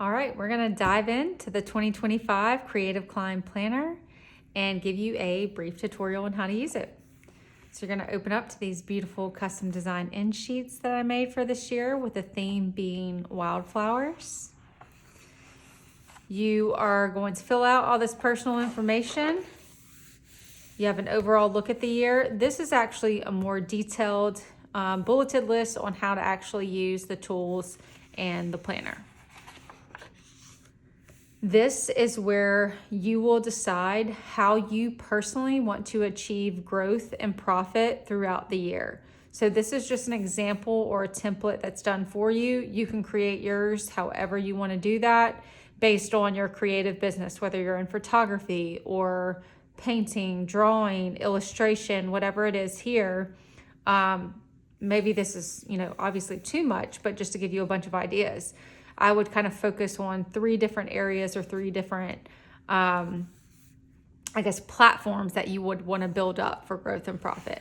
All right, we're going to dive into the 2025 Creative Climb Planner and give you a brief tutorial on how to use it. So you're going to open up to these beautiful custom design end sheets that I made for this year with the theme being wildflowers. You are going to fill out all this personal information. You have an overall look at the year. This is actually a more detailed bulleted list on how to actually use the tools and the planner. This is where you will decide how you personally want to achieve growth and profit throughout the year. So this is just an example or a template that's done for you. You can create yours however you want to do that based on your creative business, whether you're in photography or painting, drawing, illustration, whatever it is here. Maybe this is, obviously too much, but just to give you a bunch of ideas. I would kind of focus on 3 different areas or 3 different, platforms that you would want to build up for growth and profit.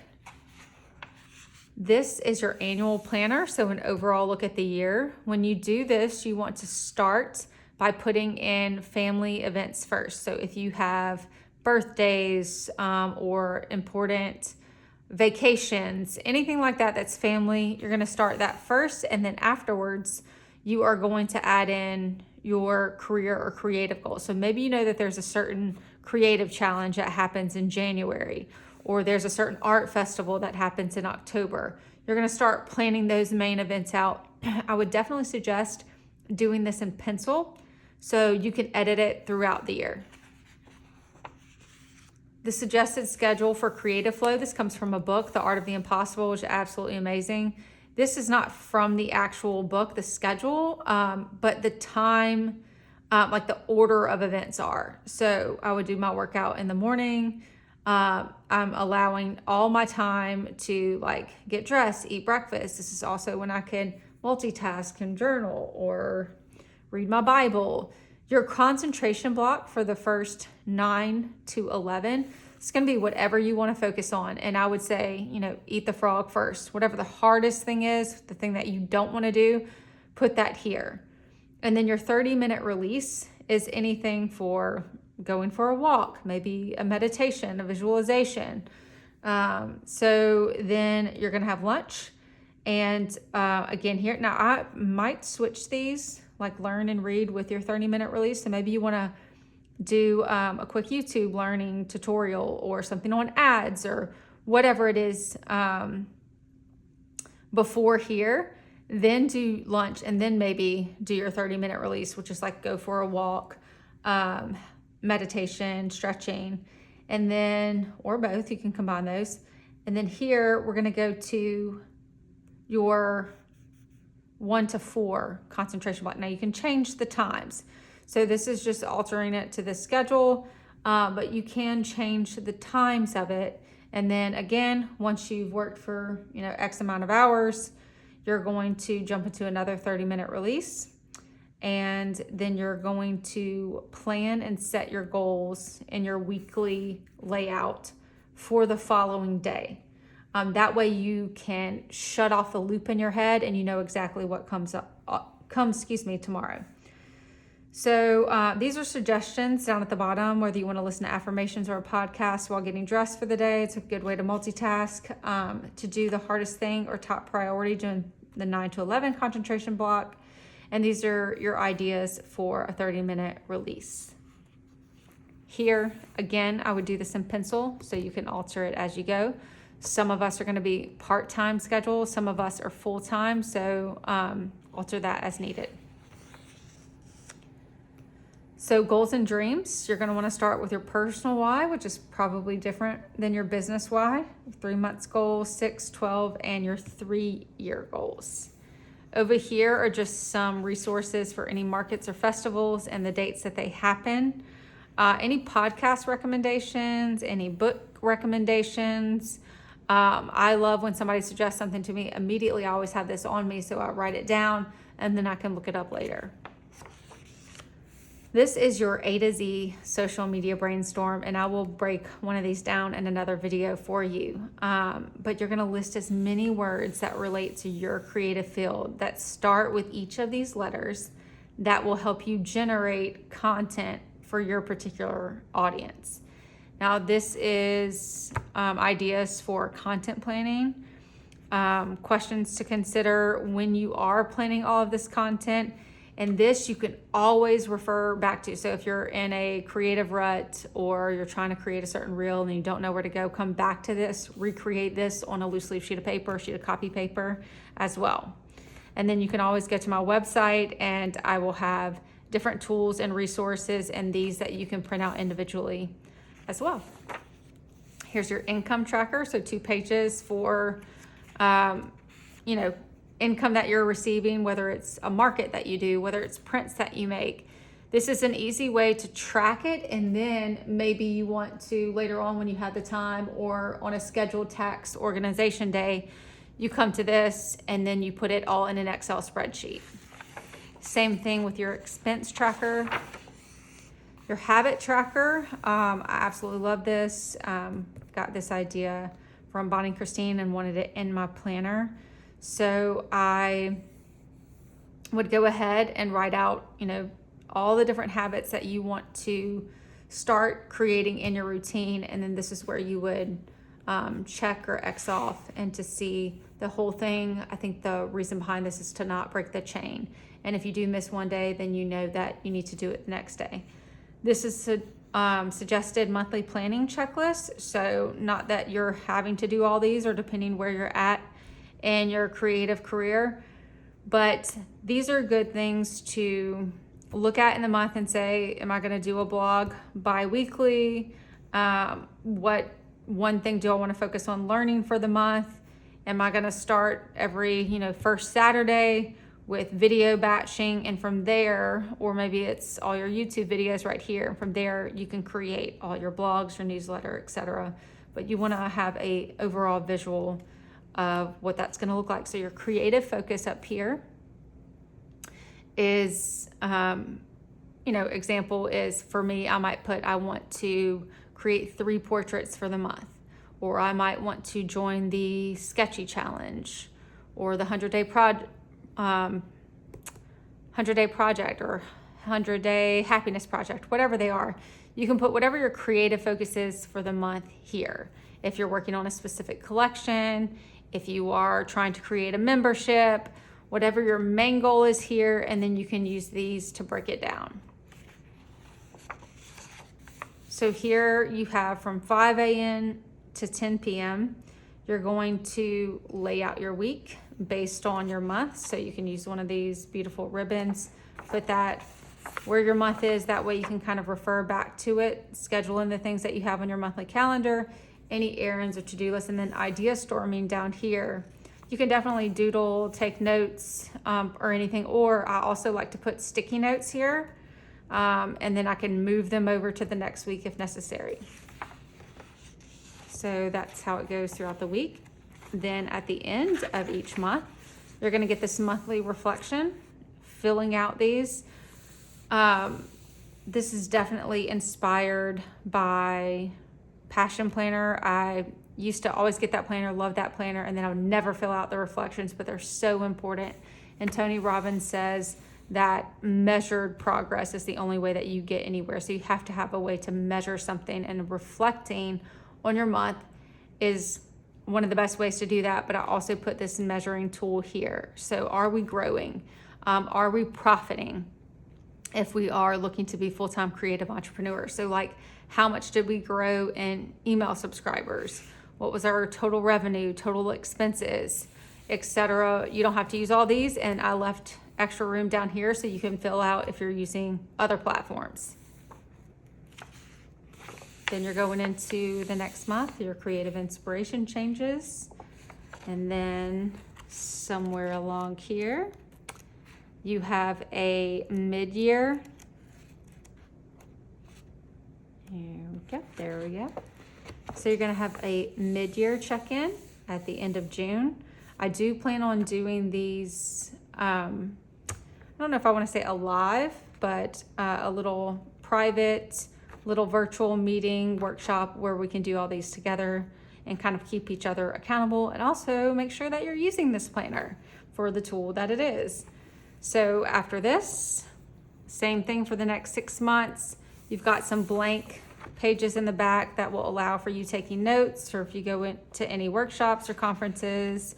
This is your annual planner, so an overall look at the year. When you do this, you want to start by putting in family events first. So if you have birthdays or important vacations, anything like that that's family, you're going to start that first, and then afterwards, you are going to add in your career or creative goals. So maybe you know that there's a certain creative challenge that happens in January, or there's a certain art festival that happens in October. You're going to start planning those main events out. I would definitely suggest doing this in pencil so you can edit it throughout the year. The suggested schedule for creative flow, this comes from a book, The Art of the Impossible, which is absolutely amazing. This is not from the actual book, the schedule, but the time, like the order of events are. So I would do my workout in the morning. I'm allowing all my time to get dressed, eat breakfast. This is also when I can multitask and journal or read my Bible. Your concentration block for the first 9 to 11, it's going to be whatever you want to focus on. And I would say, eat the frog first. Whatever the hardest thing is, the thing that you don't want to do, put that here. And then your 30-minute release is anything for going for a walk, maybe a meditation, a visualization. So then you're going to have lunch. And again here, now I might switch these, like learn and read with your 30-minute release. So maybe you want to do a quick YouTube learning tutorial or something on ads or whatever it is before here, then do lunch, and then maybe do your 30-minute release, which is like go for a walk, meditation, stretching, and then, or both, you can combine those. And then here we're going to go to your 1 to 4 concentration block. Now you can change the times. So this is just altering it to the schedule, but you can change the times of it. And then again, once you've worked for, X amount of hours, you're going to jump into another 30-minute release. And then you're going to plan and set your goals in your weekly layout for the following day. That way you can shut off the loop in your head and you know exactly what comes tomorrow. So these are suggestions down at the bottom, whether you want to listen to affirmations or a podcast while getting dressed for the day. It's a good way to multitask, to do the hardest thing or top priority during the 9 to 11 concentration block. And these are your ideas for a 30-minute release. Here, again, I would do this in pencil so you can alter it as you go. Some of us are going to be part-time schedule. Some of us are full-time, so alter that as needed. So goals and dreams, you're going to want to start with your personal why, which is probably different than your business why. 3 months goals, 6, 12, and your 3-year goals. Over here are just some resources for any markets or festivals and the dates that they happen. Any podcast recommendations, any book recommendations. I love when somebody suggests something to me. Immediately, I always have this on me, so I write it down and then I can look it up later. This is your A to Z social media brainstorm, and I will break one of these down in another video for you. But you're gonna list as many words that relate to your creative field that start with each of these letters that will help you generate content for your particular audience. Now, this is ideas for content planning, questions to consider when you are planning all of this content. And this you can always refer back to. So if you're in a creative rut or you're trying to create a certain reel and you don't know where to go, come back to this, recreate this on a loose leaf sheet of paper, sheet of copy paper as well. And then you can always go to my website and I will have different tools and resources and these that you can print out individually as well. Here's your income tracker. So 2 pages for, income that you're receiving, whether it's a market that you do, whether it's prints that you make. This is an easy way to track it, and then maybe you want to later on when you have the time or on a scheduled tax organization day, you come to this and then you put it all in an Excel spreadsheet. Same thing with your expense tracker. Your habit tracker, I absolutely love this. Got this idea from Bonnie and Christine and wanted it in my planner. So I would go ahead and write out, all the different habits that you want to start creating in your routine. And then this is where you would check or X off and to see the whole thing. I think the reason behind this is to not break the chain. And if you do miss one day, then you know that you need to do it the next day. This is a suggested monthly planning checklist. So not that you're having to do all these or depending where you're at in your creative career, but these are good things to look at in the month and say, am I going to do a blog bi-weekly? What one thing do I want to focus on learning for the month? Am I going to start every, first Saturday with video batching, and from there, or maybe it's all your YouTube videos right here, and from there you can create all your blogs, your newsletter, etc. But you want to have a overall visual of what that's going to look like. So your creative focus up here is, example is for me, I might put, I want to create 3 portraits for the month, or I might want to join the sketchy challenge or the 100-day project or 100-day happiness project, whatever they are. You can put whatever your creative focus is for the month here. If you're working on a specific collection, if you are trying to create a membership, whatever your main goal is here, and then you can use these to break it down. So here you have from 5 a.m. to 10 p.m. You're going to lay out your week based on your month. So you can use one of these beautiful ribbons, put that where your month is. That way you can kind of refer back to it, schedule in the things that you have on your monthly calendar, any errands or to-do lists, and then idea storming down here. You can definitely doodle, take notes, or anything, or I also like to put sticky notes here, and then I can move them over to the next week if necessary. So that's how it goes throughout the week. Then at the end of each month, you're going to get this monthly reflection, filling out these. This is definitely inspired by Passion Planner. I used to always get that planner, love that planner, and then I would never fill out the reflections, but they're so important. And Tony Robbins says that measured progress is the only way that you get anywhere. So you have to have a way to measure something, and reflecting on your month is one of the best ways to do that. But I also put this measuring tool here. So are we growing? Are we profiting? If we are looking to be full-time creative entrepreneurs. So like, how much did we grow in email subscribers? What was our total revenue, total expenses, etc.? You don't have to use all these, and I left extra room down here so you can fill out if you're using other platforms. Then you're going into the next month, your creative inspiration changes. And then somewhere along here, you have a mid-year. There we go. So you're gonna have a mid-year check-in at the end of June. I do plan on doing these, I don't know if I wanna say a live, but a little private, little virtual meeting workshop where we can do all these together and kind of keep each other accountable, and also make sure that you're using this planner for the tool that it is. So after this, Same thing for the next 6 months. You've got some blank pages in the back that will allow for you taking notes, or if you go into any workshops or conferences,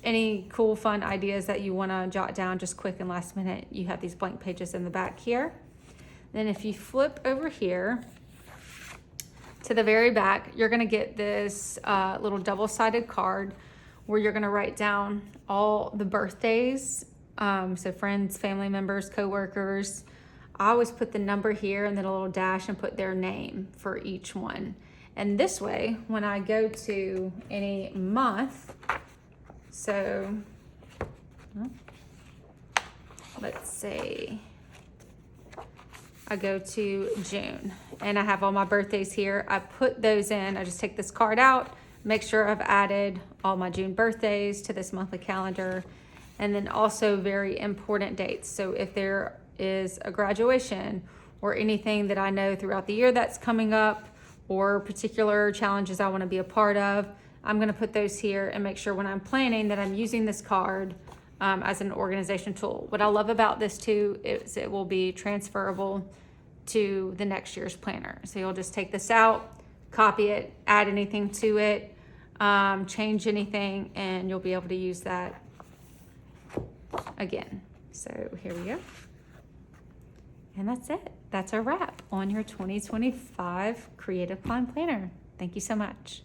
any cool, fun ideas that you want to jot down just quick and last minute, you have these blank pages in the back here. Then if you flip over here to the very back, you're going to get this little double-sided card where you're going to write down all the birthdays, so friends, family members, coworkers. I always put the number here and then a little dash and put their name for each one. And this way, when I go to any month, so let's say I go to June and I have all my birthdays here. I put those in. I just take this card out, make sure I've added all my June birthdays to this monthly calendar, and then also very important dates. So if there is a graduation or anything that I know throughout the year that's coming up, or particular challenges I want to be a part of, I'm going to put those here and make sure when I'm planning that I'm using this card as an organization tool. What I love about this too is it will be transferable to the next year's planner. So you'll just take this out, copy it, add anything to it, change anything, and you'll be able to use that again. So here we go. And that's it. That's a wrap on your 2025 Creative Climb Planner. Thank you so much.